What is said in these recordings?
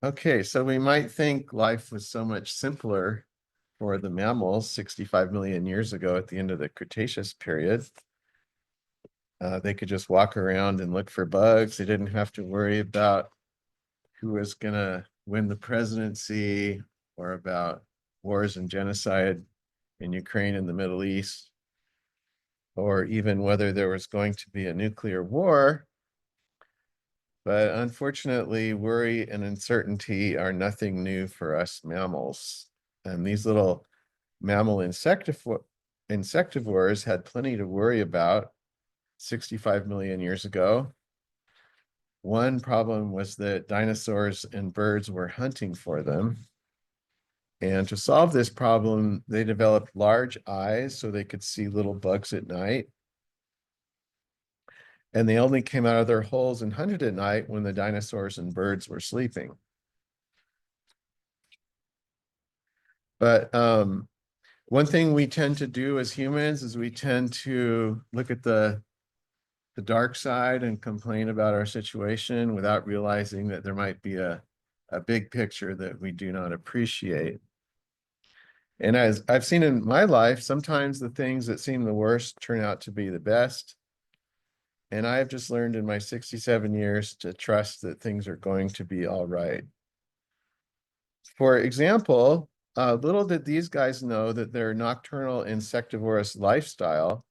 Okay, so we might think life was so much simpler for the mammals 65 million years ago at the end of the Cretaceous period. They could just walk around and look for bugs. They didn't have to worry about who was going to win the presidency or about wars and genocide in Ukraine and the Middle East, or even whether there was going to be a nuclear war. But unfortunately, worry and uncertainty are nothing new for us mammals. And these little mammal insectivores had plenty to worry about 65 million years ago. One problem was that dinosaurs and birds were hunting for them. And to solve this problem, they developed large eyes so they could see little bugs at night. And they only came out of their holes and hunted at night when the dinosaurs and birds were sleeping. But one thing we tend to do as humans is we tend to look at the dark side and complain about our situation without realizing that there might be a big picture that we do not appreciate. And as I've seen in my life, sometimes the things that seem the worst turn out to be the best. And I have just learned in my 67 years to trust that things are going to be all right. For example, little did these guys know that their nocturnal insectivorous lifestyle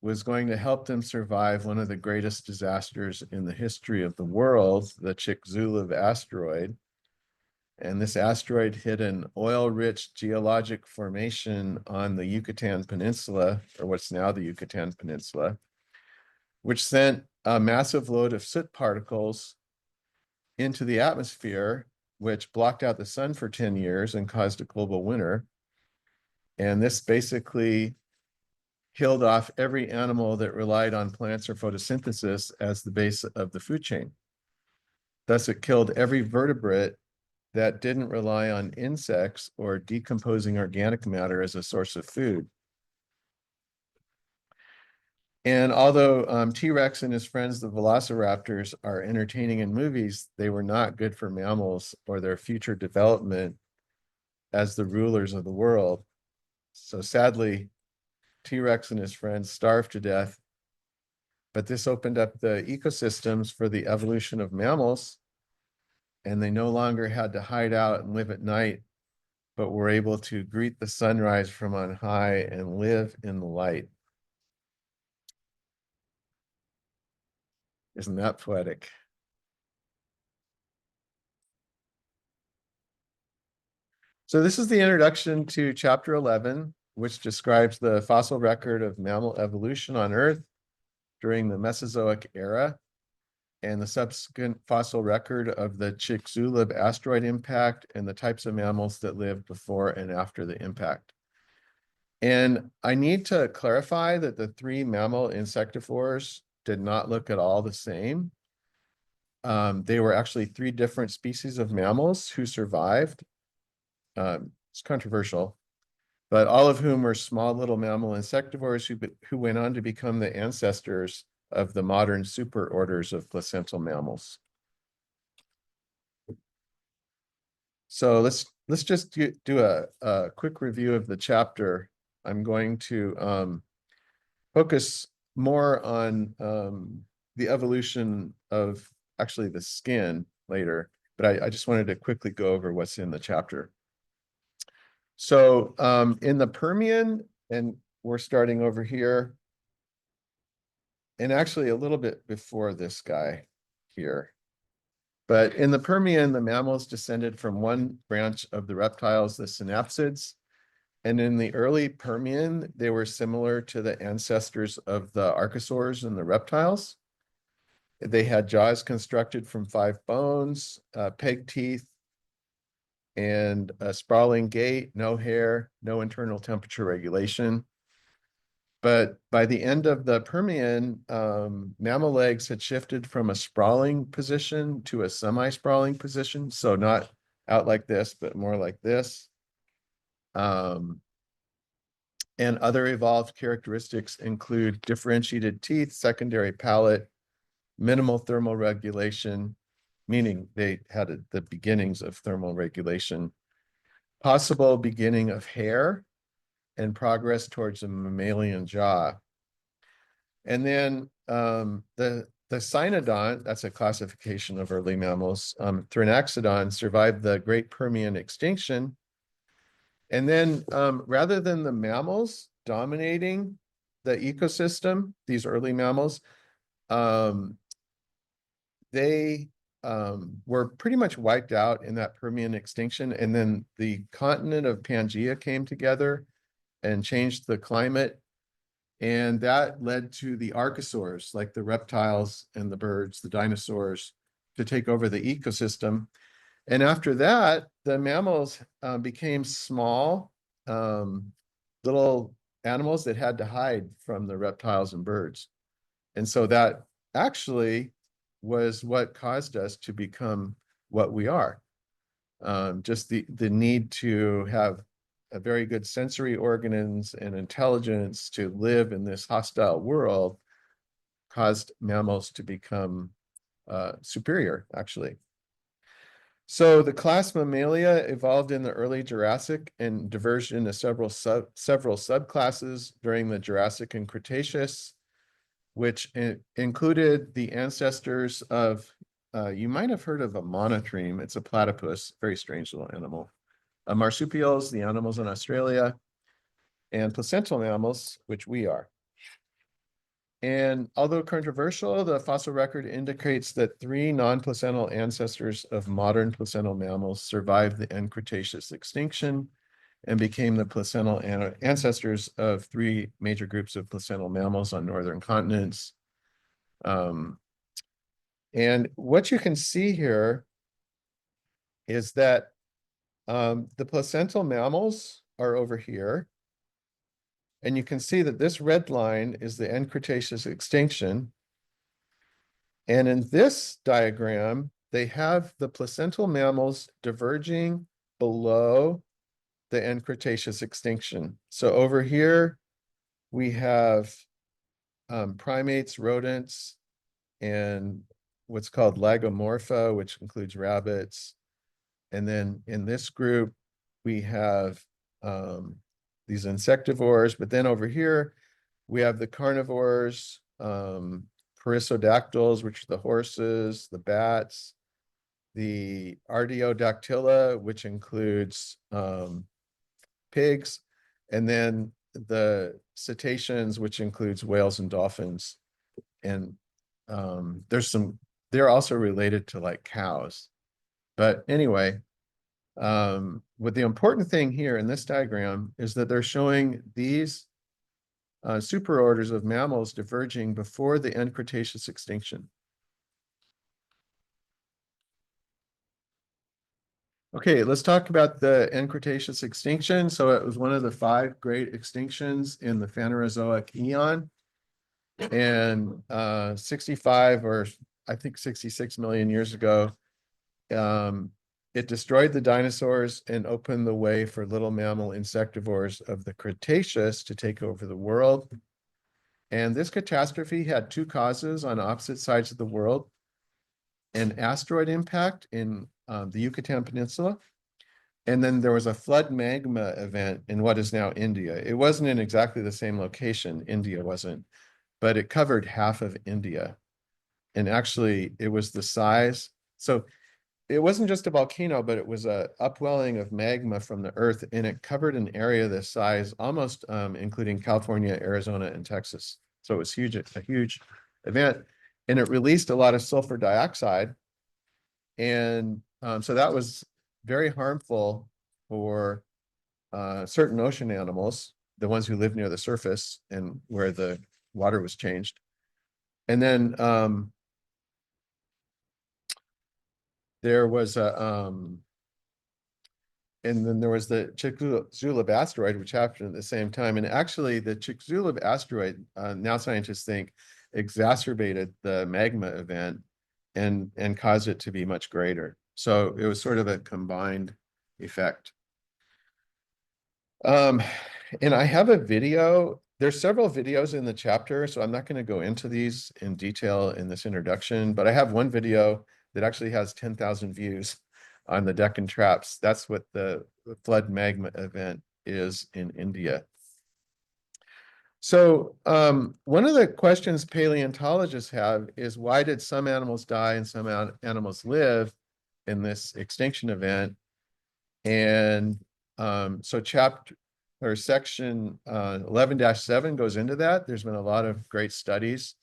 was going to help them survive one of the greatest disasters in the history of the world, the Chicxulub asteroid. And this asteroid hit an oil-rich geologic formation on the Yucatan Peninsula, or what's now the Yucatan Peninsula, which sent a massive load of soot particles into the atmosphere, which blocked out the sun for 10 years and caused a global winter. And this basically killed off every animal that relied on plants or photosynthesis as the base of the food chain. Thus, it killed every vertebrate that didn't rely on insects or decomposing organic matter as a source of food. And although T-Rex and his friends, the velociraptors, are entertaining in movies, they were not good for mammals or their future development as the rulers of the world. So sadly, T-Rex and his friends starved to death, but this opened up the ecosystems for the evolution of mammals, and they no longer had to hide out and live at night, but were able to greet the sunrise from on high and live in the light. Isn't that poetic? So this is the introduction to chapter 11, which describes the fossil record of mammal evolution on Earth during the Mesozoic era and the subsequent fossil record of the Chicxulub asteroid impact and the types of mammals that lived before and after the impact. And I need to clarify that the three mammal insectivores did not look at all the same. They were actually three different species of mammals who survived. It's controversial, but all of whom were small little mammal insectivores who went on to become the ancestors of the modern superorders of placental mammals. So let's just do a quick review of the chapter. I'm going to focus more on the evolution of actually the skin later, but I just wanted to quickly go over what's in the chapter. So in the Permian, and we're starting over here, and actually a little bit before this guy here. But in the Permian, the mammals descended from one branch of the reptiles, the synapsids. And in the early Permian, they were similar to the ancestors of the archosaurs and the reptiles. They had jaws constructed from 5 bones, peg teeth, and a sprawling gait, no hair, no internal temperature regulation. But by the end of the Permian, mammal legs had shifted from a sprawling position to a semi-sprawling position. So not out like this, but more like this. And other evolved characteristics include differentiated teeth, secondary palate, minimal thermal regulation, meaning they had the beginnings of thermal regulation, possible beginning of hair, and progress towards a mammalian jaw. And then the cynodont, that's a classification of early mammals, Thrinaxodon survived the Great Permian extinction. And then rather than the mammals dominating the ecosystem, these early mammals, they were pretty much wiped out in that Permian extinction. And then the continent of Pangaea came together and changed the climate. And that led to the archosaurs, like the reptiles and the birds, the dinosaurs, to take over the ecosystem. And after that, the mammals became small, little animals that had to hide from the reptiles and birds. And so that actually was what caused us to become what we are. Just the need to have a very good sensory organs and intelligence to live in this hostile world caused mammals to become superior, actually. So the class Mammalia evolved in the early Jurassic and diverged into several subclasses during the Jurassic and Cretaceous, which included the ancestors of, you might have heard of a monotreme. It's a platypus, very strange little animal. Marsupials, the animals in Australia, and placental mammals, which we are. And although controversial, the fossil record indicates that 3 non-placental ancestors of modern placental mammals survived the end Cretaceous extinction and became the placental ancestors of 3 major groups of placental mammals on northern continents. And what you can see here is that the placental mammals are over here. And you can see that this red line is the end Cretaceous extinction. And in this diagram, they have the placental mammals diverging below the end Cretaceous extinction. So over here, we have primates, rodents, and what's called Lagomorpha, which includes rabbits. And then in this group, we have these insectivores, but then over here, we have the carnivores, perissodactyls, which are the horses, the bats, the Artiodactyla, which includes pigs, and then the cetaceans, which includes whales and dolphins. And they're also related to like cows. But anyway, what the important thing here in this diagram is that they're showing these superorders of mammals diverging before the end Cretaceous extinction. Okay, let's talk about the end Cretaceous extinction. So it was one of the 5 great extinctions in the Phanerozoic eon. And 65 or I think 66 million years ago, it destroyed the dinosaurs and opened the way for little mammal insectivores of the Cretaceous to take over the world. And this catastrophe had 2 causes on opposite sides of the world: an asteroid impact in the Yucatan Peninsula, and then there was a flood magma event in what is now India. It wasn't in exactly the same location, India wasn't, but it covered half of India. And actually, it was the size. So it wasn't just a volcano, but it was a upwelling of magma from the earth, and it covered an area this size, almost including California, Arizona, and Texas. So it was huge, a huge event, and it released a lot of sulfur dioxide. And so that was very harmful for certain ocean animals, the ones who live near the surface and where the water was changed. And then there was a and then there was the Chicxulub asteroid, which happened at the same time. And actually, the Chicxulub asteroid, now scientists think, exacerbated the magma event and caused it to be much greater. So it was sort of a combined effect. And I have a video. There's several videos in the chapter, so I'm not going to go into these in detail in this introduction, but I have one video that actually has 10,000 views on the Deccan Traps. That's what the flood magma event is in India. So one of the questions paleontologists have is, why did some animals die and some animals live in this extinction event? And so chapter or section 11-7 goes into that. There's been a lot of great studies.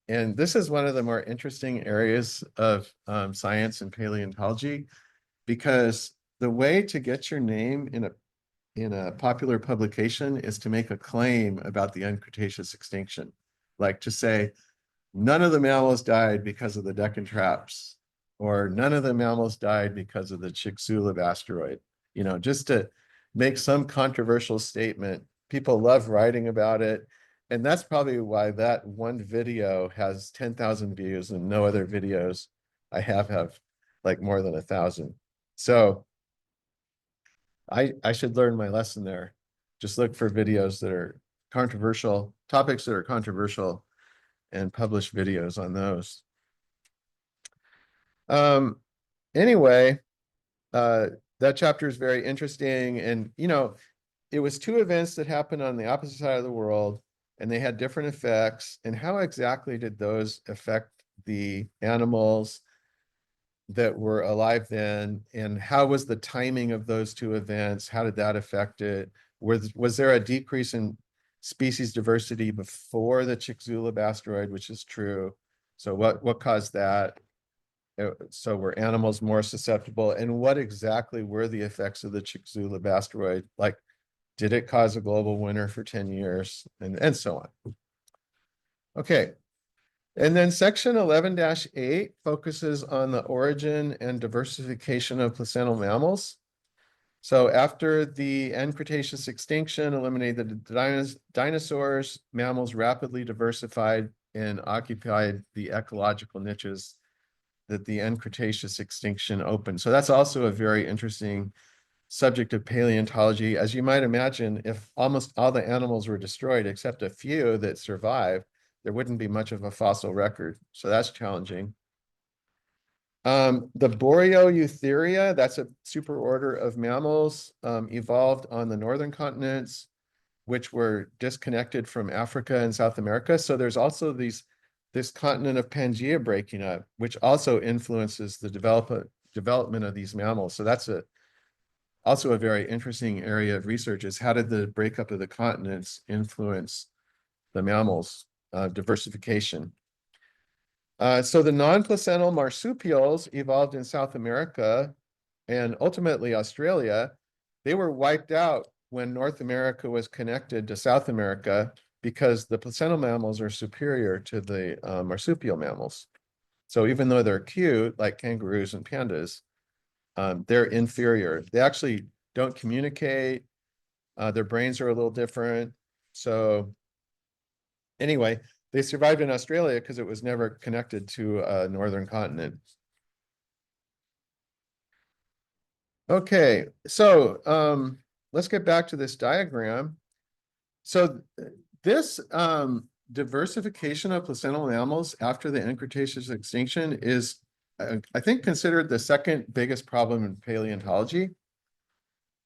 And this is one of the more interesting areas of science and paleontology, because the way to get your name in a popular publication is to make a claim about the end Cretaceous extinction. Like to say, none of the mammals died because of the Deccan Traps, or none of the mammals died because of the Chicxulub asteroid. You know, just to make some controversial statement. People love writing about it. And that's probably why that one video has 10,000 views and no other videos I have like more than 1,000. So I should learn my lesson there. Just look for videos that are controversial, topics that are controversial, and publish videos on those. Anyway, that chapter is very interesting. And, you know, it was two events that happened on the opposite side of the world, and they had different effects. And how exactly did those affect the animals that were alive then? And how was the timing of those two events? How did that affect it? Was there a decrease in species diversity before the Chicxulub asteroid, which is true? So what caused that? So were animals more susceptible? And what exactly were the effects of the Chicxulub asteroid? Like, did it cause a global winter for 10 years? And so on. Okay. And then section 11-8 focuses on the origin and diversification of placental mammals. So after the end Cretaceous extinction eliminated the dinosaurs, mammals rapidly diversified and occupied the ecological niches that the end Cretaceous extinction opened. So that's also a very interesting subject of paleontology. As you might imagine, if almost all the animals were destroyed except a few that survived, there wouldn't be much of a fossil record. So that's challenging. The Boreoeutheria, that's a superorder of mammals, evolved on the northern continents, which were disconnected from Africa and South America. So there's also this continent of Pangaea breaking up, which also influences the development of these mammals. So that's also a very interesting area of research, is how did the breakup of the continents influence the mammals' diversification? So the non-placental marsupials evolved in South America and ultimately Australia. They were wiped out when North America was connected to South America, because the placental mammals are superior to the marsupial mammals. So even though they're cute, like kangaroos and pandas, they're inferior. They actually don't communicate. Their brains are a little different. So anyway, they survived in Australia because it was never connected to a northern continent. Okay, so let's get back to this diagram. So this diversification of placental mammals after the end Cretaceous extinction is, I think, considered the second biggest problem in paleontology,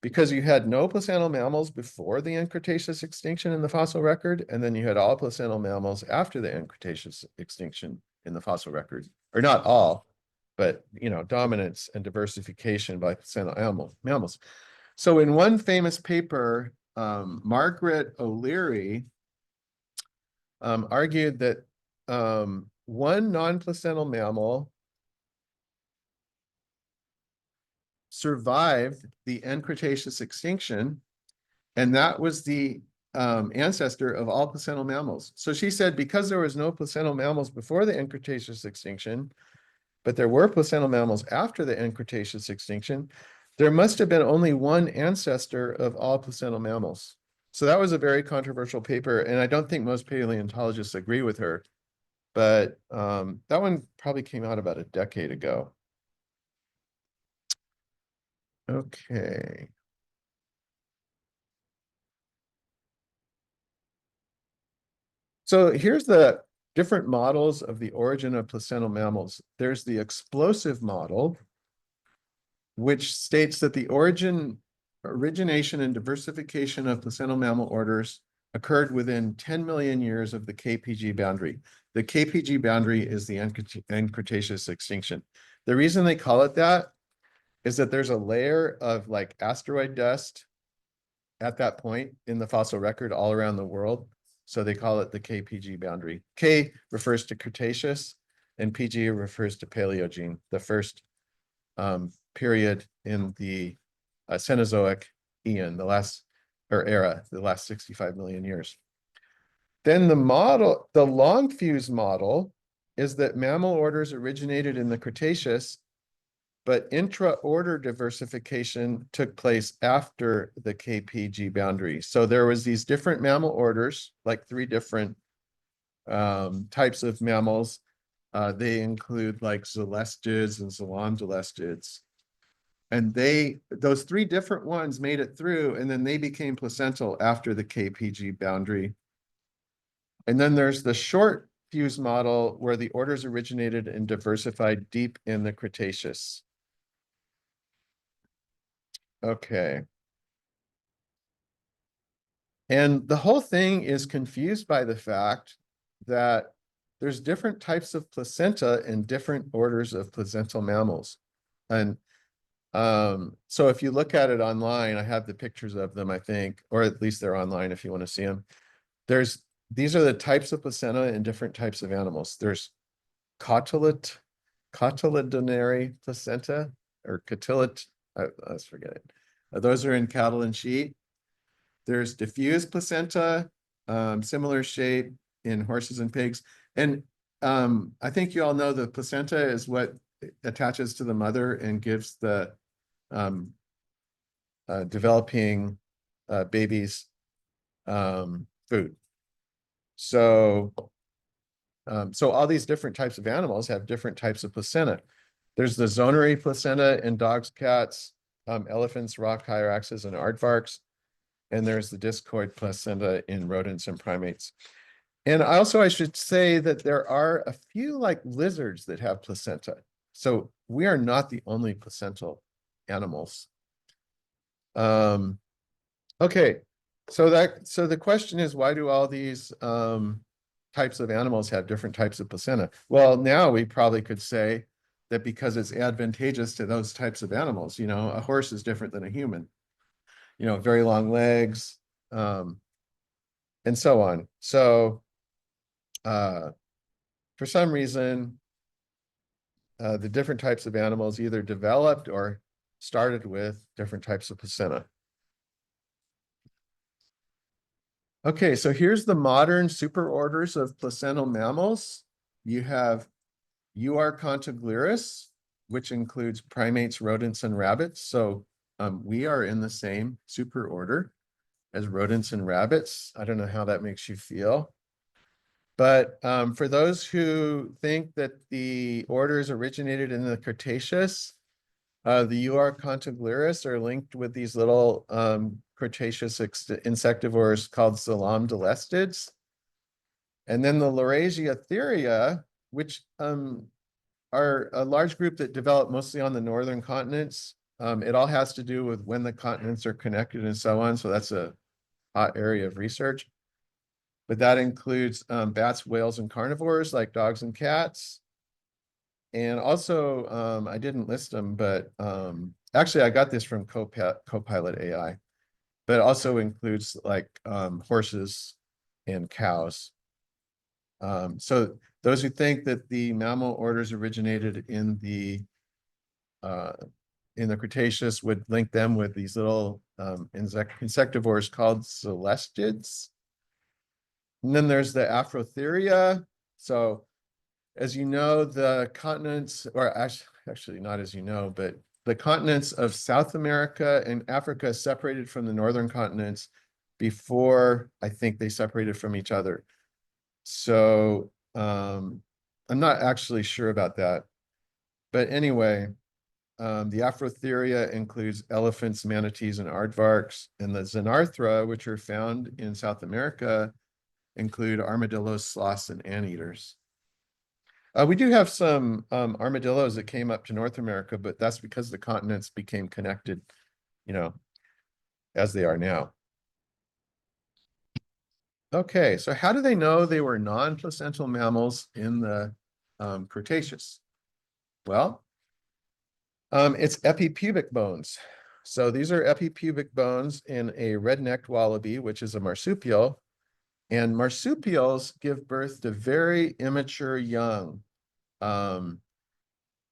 because you had no placental mammals before the end Cretaceous extinction in the fossil record, and then you had all placental mammals after the end Cretaceous extinction in the fossil record. Or not all, but, you know, dominance and diversification by placental mammals. So in one famous paper, Margaret O'Leary argued that one non-placental mammal survived the end Cretaceous extinction, and that was the ancestor of all placental mammals. So she said, because there was no placental mammals before the end Cretaceous extinction, but there were placental mammals after the end Cretaceous extinction, there must have been only one ancestor of all placental mammals. So that was a very controversial paper, and I don't think most paleontologists agree with her, but that one probably came out about a decade ago. Okay. So here's the different models of the origin of placental mammals. There's the explosive model, which states that the origination and diversification of placental mammal orders occurred within 10 million years of the KPG boundary. The KPG boundary is the end Cretaceous extinction. The reason they call it that is that there's a layer of like asteroid dust at that point in the fossil record all around the world. So they call it the KPG boundary. K refers to Cretaceous and PG refers to Paleogene, the first period in the Cenozoic Eon, the last 65 million years. Then the long fuse model is that mammal orders originated in the Cretaceous, but intra-order diversification took place after the KPG boundary. So there was these different mammal orders, like 3 different types of mammals. They include like Celestids and Zoolomdolestids. And those 3 different ones made it through, and then they became placental after the KPG boundary. And then there's the short fuse model where the orders originated and diversified deep in the Cretaceous. Okay. And the whole thing is confused by the fact that there's different types of placenta in different orders of placental mammals. And so if you look at it online, I have the pictures of them, I think, or at least they're online if you want to see them. These are the types of placenta in different types of animals. There's cotyledonary placenta or let's forget it. Those are in cattle and sheep. There's diffuse placenta, similar shape in horses and pigs. And I think you all know the placenta is what attaches to the mother and gives the developing babies food. So all these different types of animals have different types of placenta. There's the zonary placenta in dogs, cats, elephants, rock hyraxes, and aardvarks. And there's the discoid placenta in rodents and primates. And also, I should say that there are a few like lizards that have placenta. So we are not the only placental animals. Okay, so the question is, why do all these types of animals have different types of placenta? Well, now we probably could say that because it's advantageous to those types of animals. You know, a horse is different than a human. You know, very long legs, and so on. So for some reason, the different types of animals either developed or started with different types of placenta. Okay, so here's the modern superorders of placental mammals. You have Contiglerus, which includes primates, rodents, and rabbits. So we are in the same superorder as rodents and rabbits. I don't know how that makes you feel. But for those who think that the orders originated in the Cretaceous, the Contiglerus are linked with these little Cretaceous insectivores called Zoolomdolestids. And then the Laurasia, which are a large group that develop mostly on the northern continents. It all has to do with when the continents are connected and so on. So that's a hot area of research. But that includes bats, whales, and carnivores like dogs and cats. And also, I didn't list them, but actually I got this from Copilot AI, but it also includes like horses and cows. So those who think that the mammal orders originated in the Cretaceous would link them with these little insectivores called celestids. And then there's the Afrotheria. So as you know, the continents, or actually not as you know, but the continents of South America and Africa separated from the northern continents before I think they separated from each other. So I'm not actually sure about that. But anyway, the Afrotheria includes elephants, manatees, and aardvarks. And the Xenarthra, which are found in South America, include armadillos, sloths, and anteaters. We do have some armadillos that came up to North America, but that's because the continents became connected, you know, as they are now. Okay, so how do they know they were non-placental mammals in the Cretaceous? Well, it's epipubic bones. So these are epipubic bones in a red-necked wallaby, which is a marsupial. And marsupials give birth to very immature young. And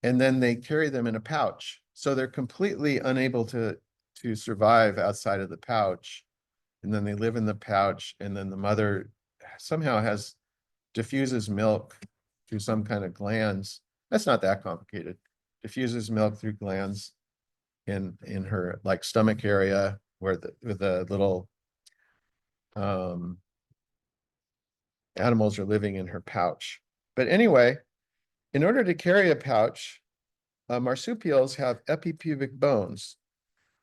then they carry them in a pouch. So they're completely unable to survive outside of the pouch. And then they live in the pouch, and then the mother somehow diffuses milk through some kind of glands. That's not that complicated. Diffuses milk through glands in her like stomach area where the little animals are living in her pouch. But anyway, in order to carry a pouch, marsupials have epipubic bones,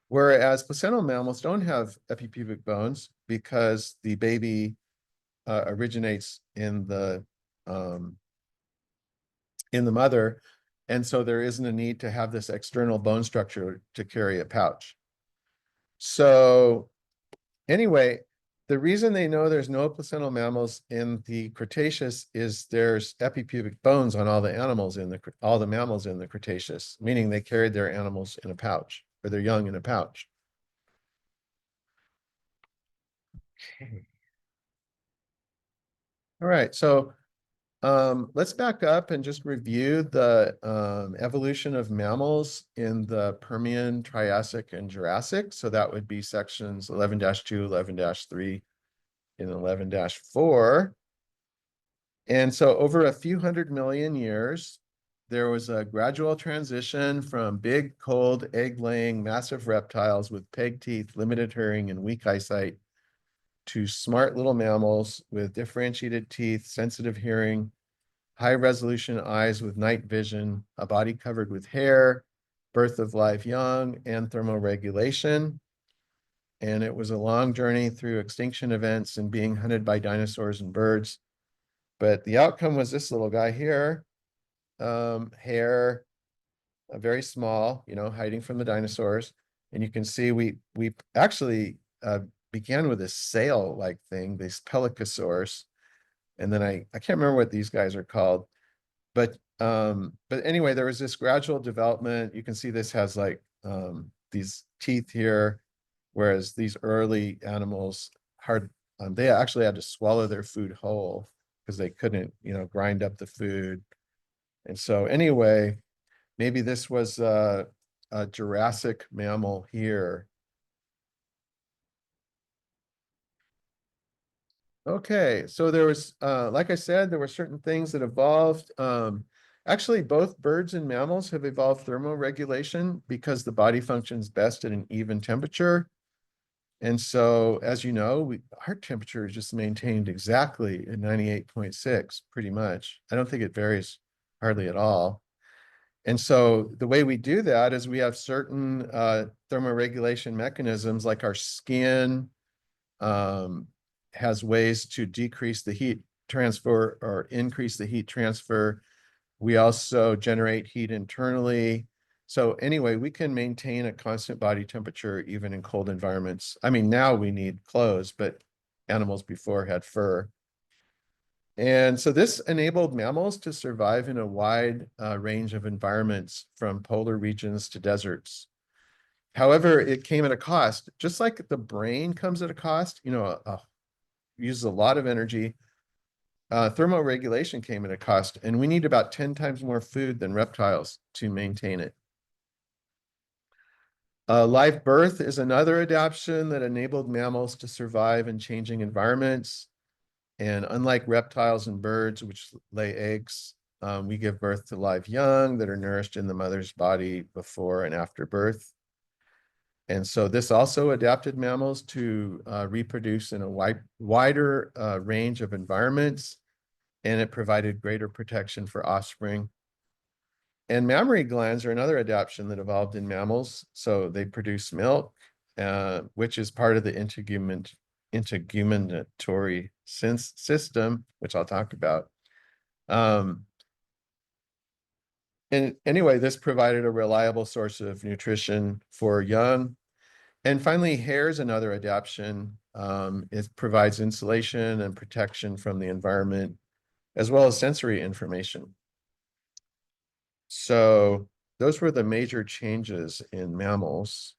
whereas placental mammals don't have epipubic bones because the baby originates in the mother, and so there isn't a need to have this external bone structure to carry a pouch. So anyway, the reason they know there's no placental mammals in the Cretaceous is there's epipubic bones on all the mammals in the Cretaceous, meaning they carried their animals in a pouch, or their young in a pouch. Okay. All right, so let's back up and just review the evolution of mammals in the Permian, Triassic, and Jurassic. So that would be sections 11-2, 11-3, and 11-4. And so over a few 100 million years, there was a gradual transition from big, cold, egg-laying, massive reptiles with peg teeth, limited hearing, and weak eyesight to smart little mammals with differentiated teeth, sensitive hearing, high-resolution eyes with night vision, a body covered with hair, birth of live young, and thermoregulation. And it was a long journey through extinction events and being hunted by dinosaurs and birds. But the outcome was this little guy here, hair, very small, hiding from the dinosaurs. And you can see we actually began with a sail-like thing, these pelycosaurs. And then I can't remember what these guys are called. But anyway, there was this gradual development. You can see this has like these teeth here, whereas these early animals they actually had to swallow their food whole because they couldn't, grind up the food. And so anyway, maybe this was a Jurassic mammal here. Okay, so there was, like I said, there were certain things that evolved. Actually, both birds and mammals have evolved thermoregulation because the body functions best at an even temperature. And so, as you know, our temperature is just maintained exactly at 98.6, pretty much. I don't think it varies hardly at all. And so the way we do that is we have certain thermoregulation mechanisms, like our skin has ways to decrease the heat transfer or increase the heat transfer. We also generate heat internally. So anyway, we can maintain a constant body temperature even in cold environments. I mean, now we need clothes, but animals before had fur. And so this enabled mammals to survive in a wide range of environments, from polar regions to deserts. However, it came at a cost, just like the brain comes at a cost, uses a lot of energy. Thermoregulation came at a cost, and we need about 10 times more food than reptiles to maintain it. Live birth is another adaptation that enabled mammals to survive in changing environments. And unlike reptiles and birds, which lay eggs, we give birth to live young that are nourished in the mother's body before and after birth. And so this also adapted mammals to reproduce in a wider range of environments, and it provided greater protection for offspring. And mammary glands are another adaptation that evolved in mammals. So they produce milk, which is part of the integument integumentary system, which I'll talk about. And anyway, this provided a reliable source of nutrition for young. And finally, hair is another adaptation. It provides insulation and protection from the environment, as well as sensory information. So those were the major changes in mammals.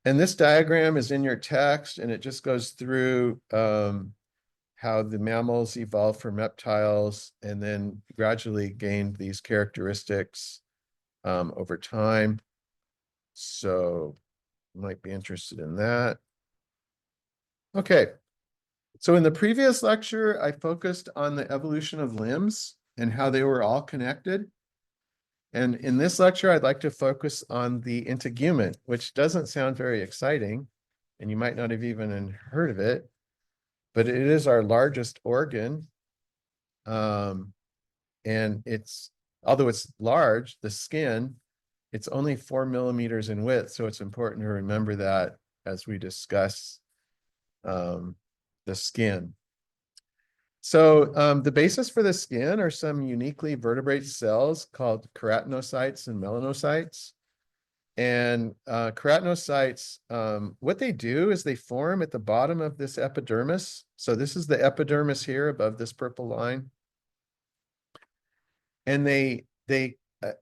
And this diagram is in your text, and it just goes through how the mammals evolved from reptiles and then gradually gained these characteristics over time. So you might be interested in that. Okay. So in the previous lecture, I focused on the evolution of limbs and how they were all connected. And in this lecture, I'd like to focus on the integument, which doesn't sound very exciting, and you might not have even heard of it, but it is our largest organ. And although it's large, the skin, it's only 4 millimeters in width. So it's important to remember that as we discuss the skin. So the basis for the skin are some uniquely vertebrate cells called keratinocytes and melanocytes. And keratinocytes, what they do is they form at the bottom of this epidermis. So this is the epidermis here above this purple line. And they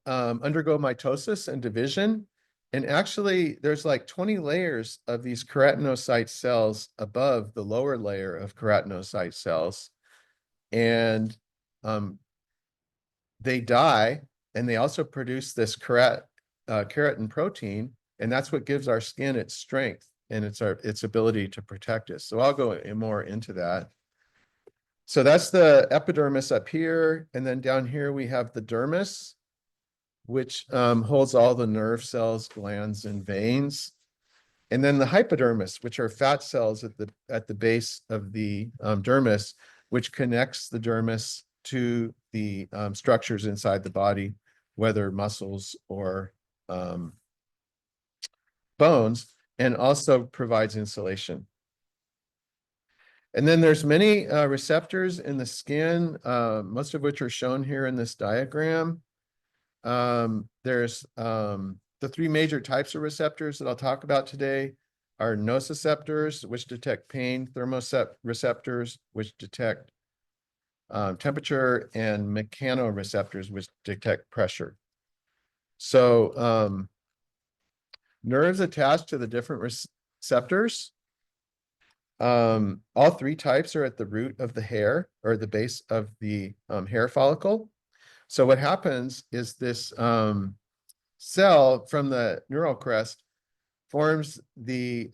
undergo mitosis and division. And actually, there's like 20 layers of these keratinocyte cells above the lower layer of keratinocyte cells. And they die, and they also produce this keratin protein, and that's what gives our skin its strength and its ability to protect us. So I'll go more into that. So that's the epidermis up here, and then down here we have the dermis, which holds all the nerve cells, glands, and veins. And then the hypodermis, which are fat cells at the base of the dermis, which connects the dermis to the structures inside the body, whether muscles or bones, and also provides insulation. And then there's many receptors in the skin, most of which are shown here in this diagram. There's the three major types of receptors that I'll talk about today are nociceptors, which detect pain, thermoreceptors, which detect temperature, and mechanoreceptors, which detect pressure. So nerves attached to the different receptors. All three types are at the root of the hair or the base of the hair follicle. So what happens is this cell from the neural crest forms the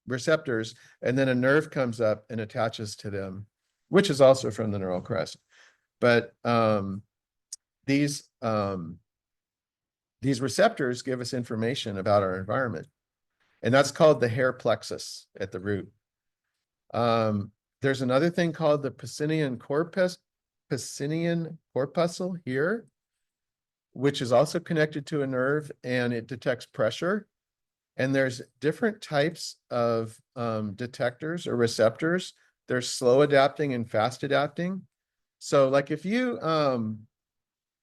receptors, and then a nerve comes up and attaches to them, which is also from the neural crest. But these receptors give us information about our environment, and that's called the hair plexus at the root. There's another thing called the Pacinian corpuscle here, which is also connected to a nerve, and it detects pressure. And there's different types of detectors or receptors. There's slow adapting and fast adapting. So like if you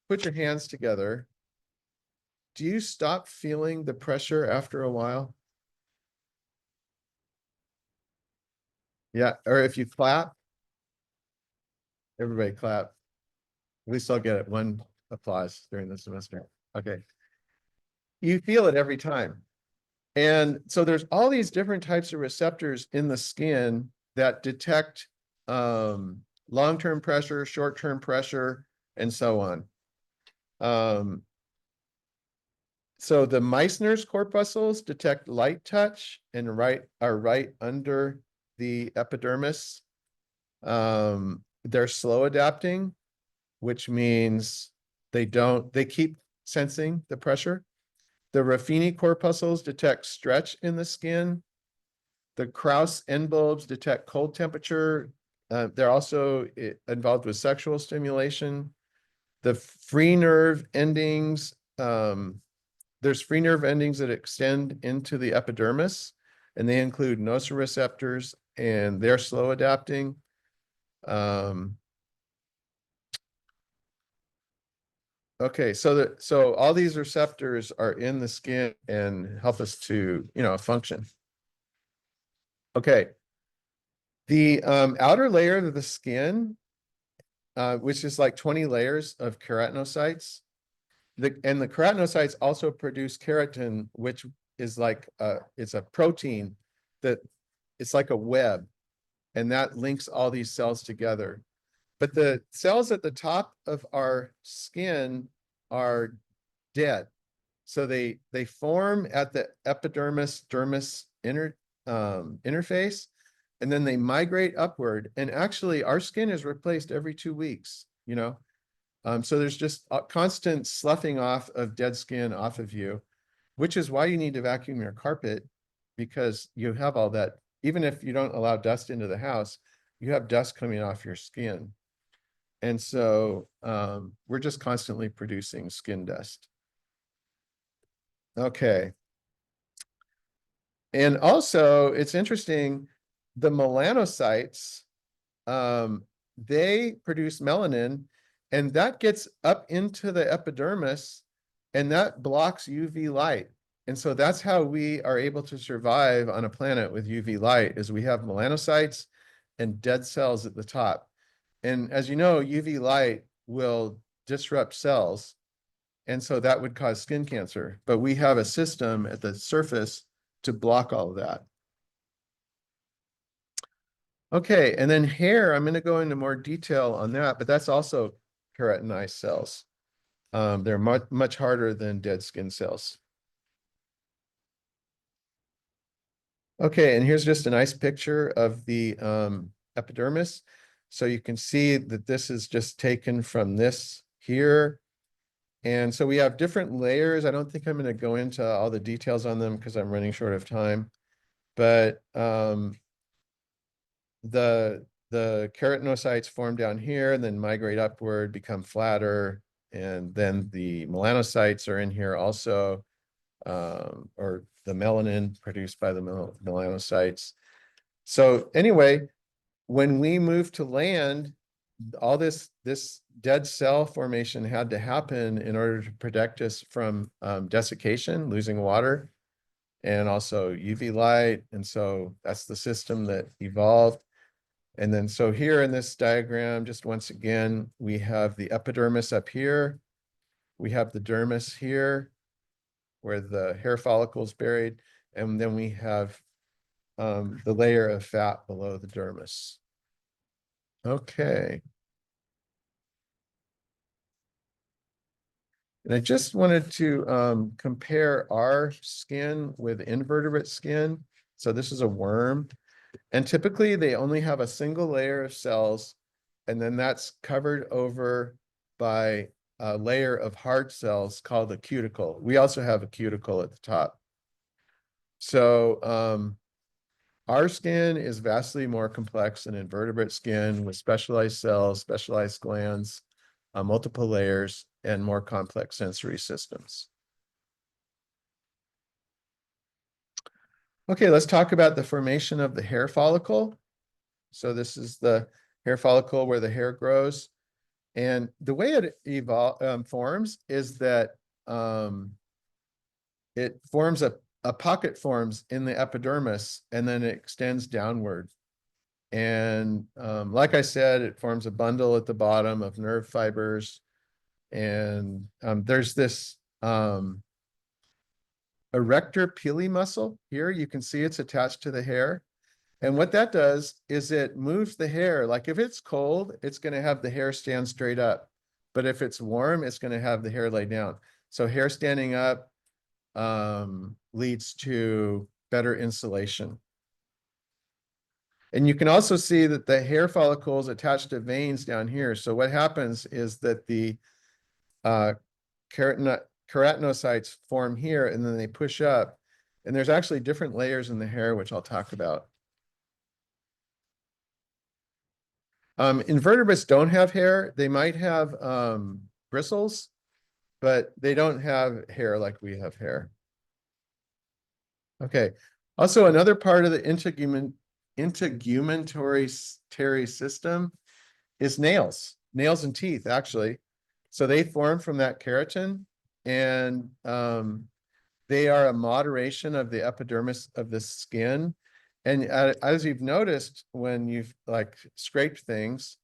put your hands together, do you stop feeling the pressure after a while? Yeah, or if you clap, everybody clap. At least I'll get it one applause during the semester. Okay. You feel it every time. And so there's all these different types of receptors in the skin that detect long-term pressure, short-term pressure, and so on. So the Meissner's corpuscles detect light touch and are right under the epidermis. They're slow adapting, which means they keep sensing the pressure. The Ruffini corpuscles detect stretch in the skin. The Krauss end bulbs detect cold temperature. They're also involved with sexual stimulation. The free nerve endings, the there's free nerve endings that extend into the epidermis, and they include nociceptors, and they're slow adapting. Okay, so all these receptors are in the skin and help us to, function. Okay, the outer layer of the skin, which is like 20 layers of keratinocytes, and the keratinocytes also produce keratin, which is like it's a protein that it's like a web, and that links all these cells together. But the cells at the top of our skin are dead. So they form at the epidermis dermis interface, and then they migrate upward. And actually, our skin is replaced every 2 weeks. So there's just a constant sloughing off of dead skin off of you, which is why you need to vacuum your carpet, because you have all that. Even if you don't allow dust into the house, you have dust coming off your skin. And so we're just constantly producing skin dust. Okay. And also, it's interesting, the melanocytes, they produce melanin, and that gets up into the epidermis, and that blocks UV light. And so that's how we are able to survive on a planet with UV light, is we have melanocytes and dead cells at the top. And as you know, UV light will disrupt cells, and so that would cause skin cancer. But we have a system at the surface to block all of that. Okay, and then hair, I'm going to go into more detail on that, but that's also keratinized cells. They're much harder than dead skin cells. Okay, and here's just a nice picture of the epidermis. So you can see that this is just taken from this here. And so we have different layers. I don't think I'm going to go into all the details on them because I'm running short of time. But the keratinocytes form down here and then migrate upward, become flatter, and then the melanocytes are in here also, or the melanin produced by the melanocytes. So anyway, when we moved to land, all this dead cell formation had to happen in order to protect us from desiccation, losing water, and also UV light. And so that's the system that evolved. And then so here in this diagram, just once again, we have the epidermis up here. We have the dermis here, where the hair follicle is buried. And then we have the layer of fat below the dermis. Okay. And I just wanted to compare our skin with invertebrate skin. So this is a worm. And typically they only have a single layer of cells, and then that's covered over by a layer of hard cells called a cuticle. We also have a cuticle at the top. So our skin is vastly more complex than invertebrate skin, with specialized cells, specialized glands, multiple layers, and more complex sensory systems. Okay, let's talk about the formation of the hair follicle. So this is the hair follicle where the hair grows. And the way it forms is that it forms a pocket forms in the epidermis, and then it extends downward. And like I said, it forms a bundle at the bottom of nerve fibers. And there's this erector pili muscle here. You can see it's attached to the hair. And what that does is it moves the hair. Like if it's cold, it's going to have the hair stand straight up. But if it's warm, it's going to have the hair lay down. So hair standing up leads to better insulation. And you can also see that the hair follicle is attached to veins down here. So what happens is that the keratinocytes form here, and then they push up. And there's actually different layers in the hair, which I'll talk about. Invertebrates don't have hair. They might have bristles, but they don't have hair like we have hair. Okay. Also, another part of the integumentary system is nails and teeth, actually. So they form from that keratin, and they are a moderation of the epidermis of the skin. And as you've noticed, when you've like scraped things,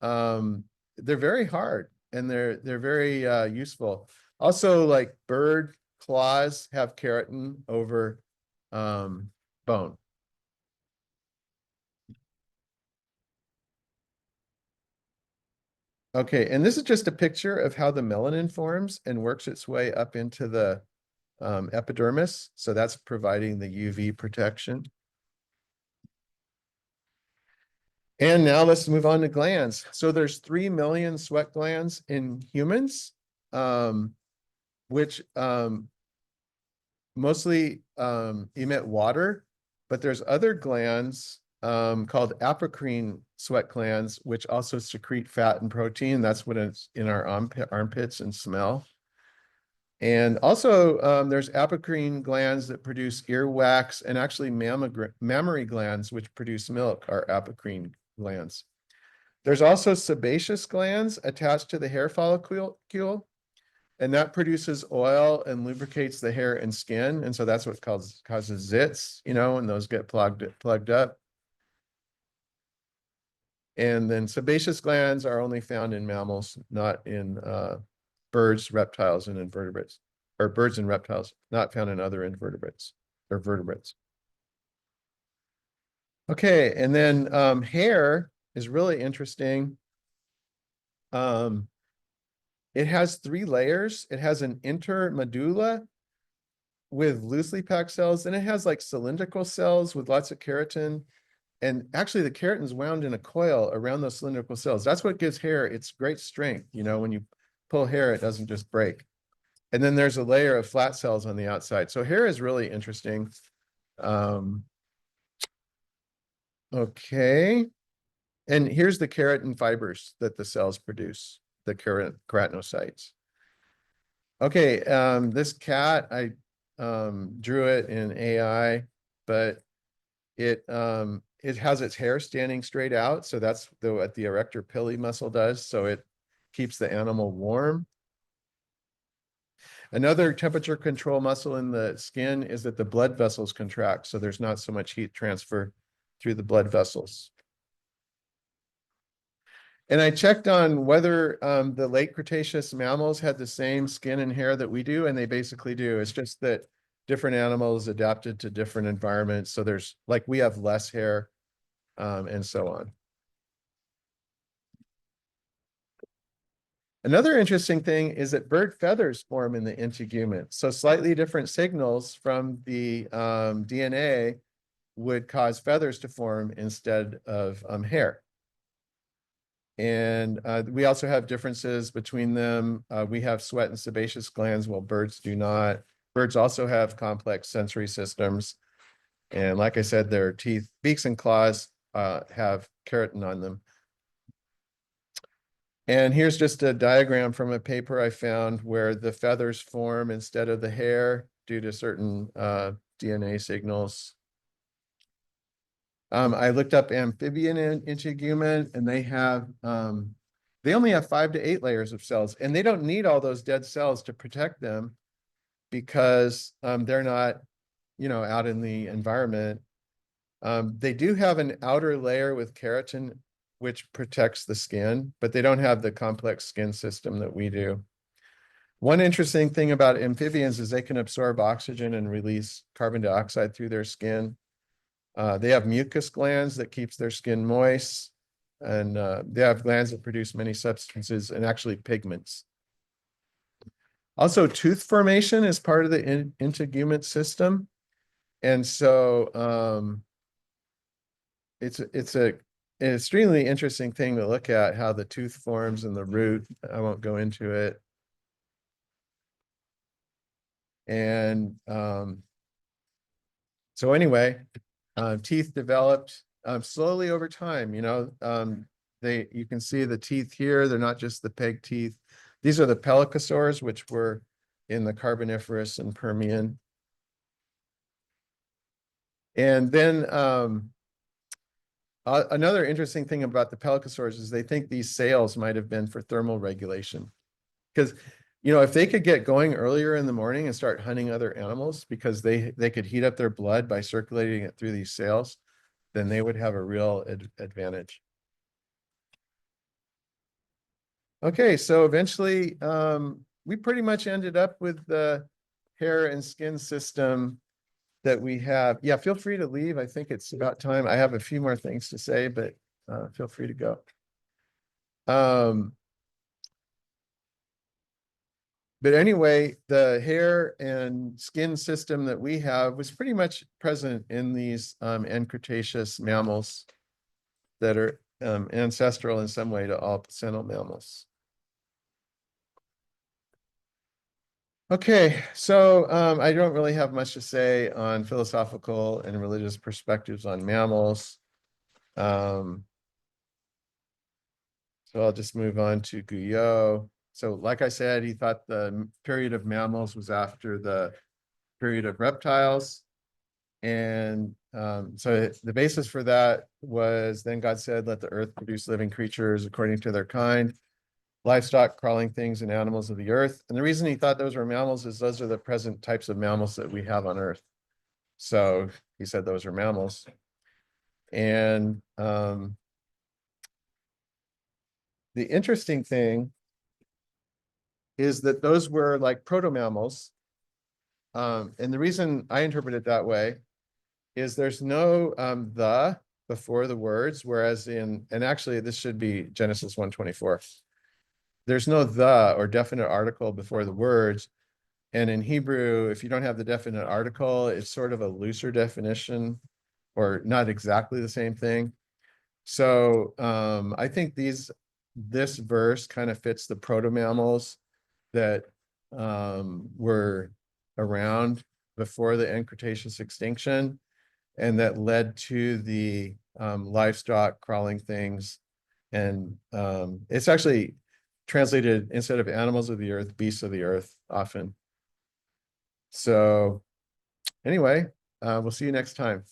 they're very hard and they're very useful. Also, like bird claws have keratin over bone. Okay, and this is just a picture of how the melanin forms and works its way up into the epidermis. So that's providing the UV protection. And now let's move on to glands. So there's 3 million sweat glands in humans, which mostly emit water, but there's other glands called apocrine sweat glands, which also secrete fat and protein. That's what it's in our armpits and smell. And also there's apocrine glands that produce earwax, and actually mammary glands, which produce milk, are apocrine glands. There's also sebaceous glands attached to the hair follicle, and that produces oil and lubricates the hair and skin. And so that's what causes zits, and those get plugged up. And then sebaceous glands are only found in mammals, not in birds, reptiles, and invertebrates, or birds and reptiles, not found in other invertebrates or vertebrates. Okay, and then hair is really interesting. It has 3 layers. It has an intermedulla with loosely packed cells, and it has like cylindrical cells with lots of keratin. And actually the keratin's wound in a coil around those cylindrical cells. That's what gives hair its great strength. When you pull hair, it doesn't just break. And then there's a layer of flat cells on the outside. So hair is really interesting. Okay. And here's the keratin fibers that the cells produce, the keratinocytes. Okay, this cat, I drew it in AI, but it has its hair standing straight out. So that's what the erector pili muscle does. So it keeps the animal warm. Another temperature control muscle in the skin is that the blood vessels contract. So there's not so much heat transfer through the blood vessels. And I checked on whether the late Cretaceous mammals had the same skin and hair that we do, and they basically do. It's just that different animals adapted to different environments. So there's like we have less hair and so on. Another interesting thing is that bird feathers form in the integument. So slightly different signals from the DNA would cause feathers to form instead of hair. And we also have differences between them. We have sweat and sebaceous glands, while birds do not. Birds also have complex sensory systems. And like I said, their teeth, beaks, and claws have keratin on them. And here's just a diagram from a paper I found where the feathers form instead of the hair due to certain DNA signals. I looked up amphibian integument, and they only have 5 to 8 layers of cells, and they don't need all those dead cells to protect them because they're not, out in the environment. They do have an outer layer with keratin, which protects the skin, but they don't have the complex skin system that we do. One interesting thing about amphibians is they can absorb oxygen and release carbon dioxide through their skin. They have mucus glands that keeps their skin moist, and they have glands that produce many substances and actually pigments. Also, tooth formation is part of the integument system. And so it's an extremely interesting thing to look at, how the tooth forms and the root. I won't go into it. And so anyway, teeth developed slowly over time. You can see the teeth here. They're not just the peg teeth. These are the pelycosaurs, which were in the Carboniferous and Permian. And then another interesting thing about the pelycosaurs is they think these sails might have been for thermal regulation. Because, if they could get going earlier in the morning and start hunting other animals because they could heat up their blood by circulating it through these sails, then they would have a real advantage. Okay, so eventually we pretty much ended up with the hair and skin system that we have. Yeah, feel free to leave. I think it's about time. I have a few more things to say, but feel free to go. But anyway, the hair and skin system that we have was pretty much present in these end Cretaceous mammals that are ancestral in some way to all placental mammals. Okay, so I don't really have much to say on philosophical and religious perspectives on mammals. So I'll just move on to Guyot. So like I said, he thought the period of mammals was after the period of reptiles. And so the basis for that was, then God said, let the earth produce living creatures according to their kind, livestock, crawling things, and animals of the earth. And the reason he thought those were mammals is those are the present types of mammals that we have on earth. So he said those are mammals. And the interesting thing is that those were like proto-mammals. And the reason I interpret it that way is there's no the before the words, whereas and actually this should be Genesis 1:24. There's no the or definite article before the words. And in Hebrew, if you don't have the definite article, it's sort of a looser definition or not exactly the same thing. So I think this verse kind of fits the proto-mammals that were around before the end Cretaceous extinction, and that led to the livestock, crawling things. And it's actually translated, instead of animals of the earth, beasts of the earth often. So anyway, we'll see you next time.